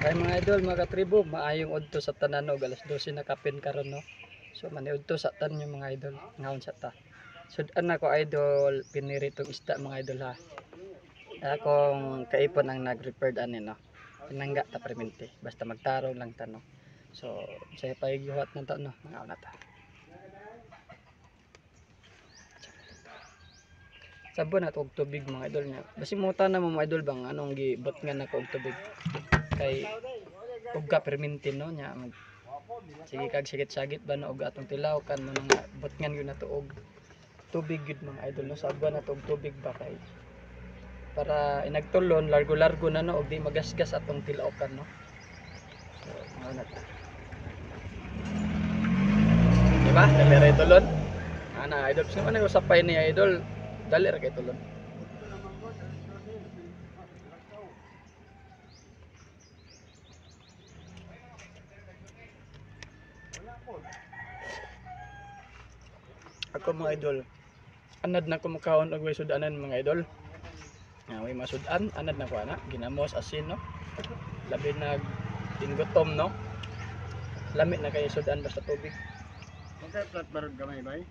Ay mga idol, mga katribo, maayong udto sa tanan og alas 12 na kapin karon no. So maniudto sa tan yung mga idol, ngaon sa ta. Sudan ako idol, piniritong isda mga idol ha. Akong kaipon ang nag-repared ani no. Pinangga ta permente, basta magtarong lang ta no. So saya pagihuat na ta no, mga na ta. Sabon at og tubig mga idol niya. Basi muta na mga idol bang anong gibot nga nako og tubig. Kay ugga permintin no nya sige kag sagit-sagit ba no og atong tilaw kan mo nga botngan gyud nato og tubig gyud mga idol no sagwa nato og tubig ba kay para inagtulon largo-largo na no og di magasgas atong tilaw kan no. So mao na ta. Di ba? Dali ra tulon. Ana idol sino man usapay ni idol dali ra kay tulon. Ako mga idol, anad na ko makaon og way sudanan mga idol. Nga way masudan, anad na ko ana, ginamos asin no. Labi nag tinggutom no. Lami na kay sudan basta tubig. Okay, flat barod gamay bay.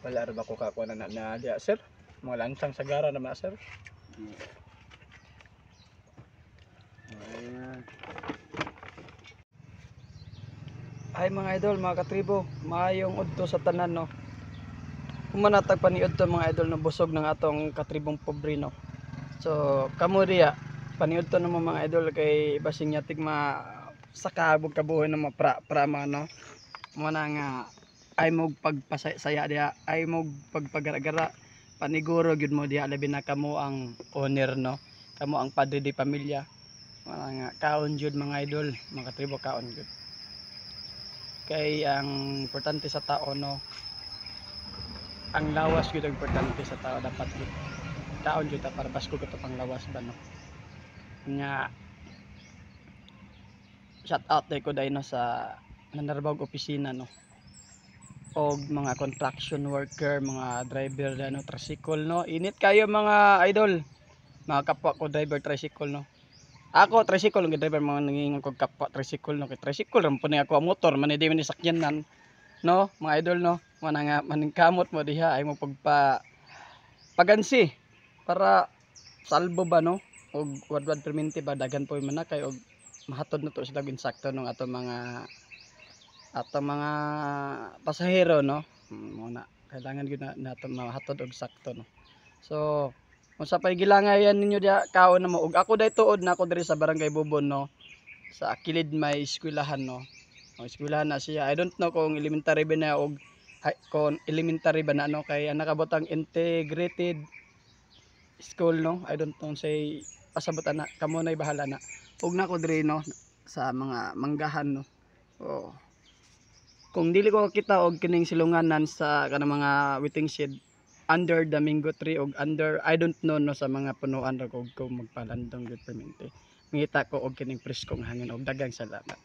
Wala ra ba ko kakuha na diya sir? Mga lansang sagara na ma sir. Ayan. Ay mga idol, mga katribo, maayong udto sa tanan no. Kumanatag paniud to mga idol na busog ng atong katribong pobre no. So kamo diya paniud to ng mga idol kay basing yatig ma sakabog kabuhi ng mga prama no. Muna nga ay mo pagpasaya diya, ay mo pagpagara-gara paniguro gyud mo diya labi na kamo ang owner no. Kamo ang padre di pamilya. Muna nga kaon jud mga idol, mga katribo kaon jud. Kay ang importante sa tao no, ang lawas gyud ang importante sa tao, dapat gyud kaon gyud ta para basko ka pang lawas ba no. Nya shout out ko dai no sa nanarbawg opisina no og mga construction worker, mga driver no tricycle no. Init kayo mga idol, mga kapwa ko driver tricycle no. Ako tricycle ng driver, mga nangingon kog kapwa tricycle no, kay tricycle ram po ni ako motor man di man sakyanan no mga idol no. Mana nga maningkamot mo diha ay mo pagansi para salbo ba no og wadwad perminti ba dagan po man na kay og mahatod na to sila insakto ng ato mga pasahero no. Muna kailangan gyud nato mahatod og sakto no. So unsa pay gilangayan ninyo diya kaon na mo ug ako day tuod na ako diri sa Barangay Bubon no, sa kilid may eskwelahan no. Ang eskwelahan na siya, I don't know kung elementary ba na og kung elementary ba na no, kay ang nakabutang integrated school no, I don't know say pasabot na kamo nay bahala na ug nako diri no sa mga manggahan no. Oh, kung dili ko kita og kining silunganan sa kanang mga waiting shed under the mango tree og under I don't know no sa mga punuan ra ko magpalandong gyud permente. Mangita ko og kining preskong hangin og dagang salamat.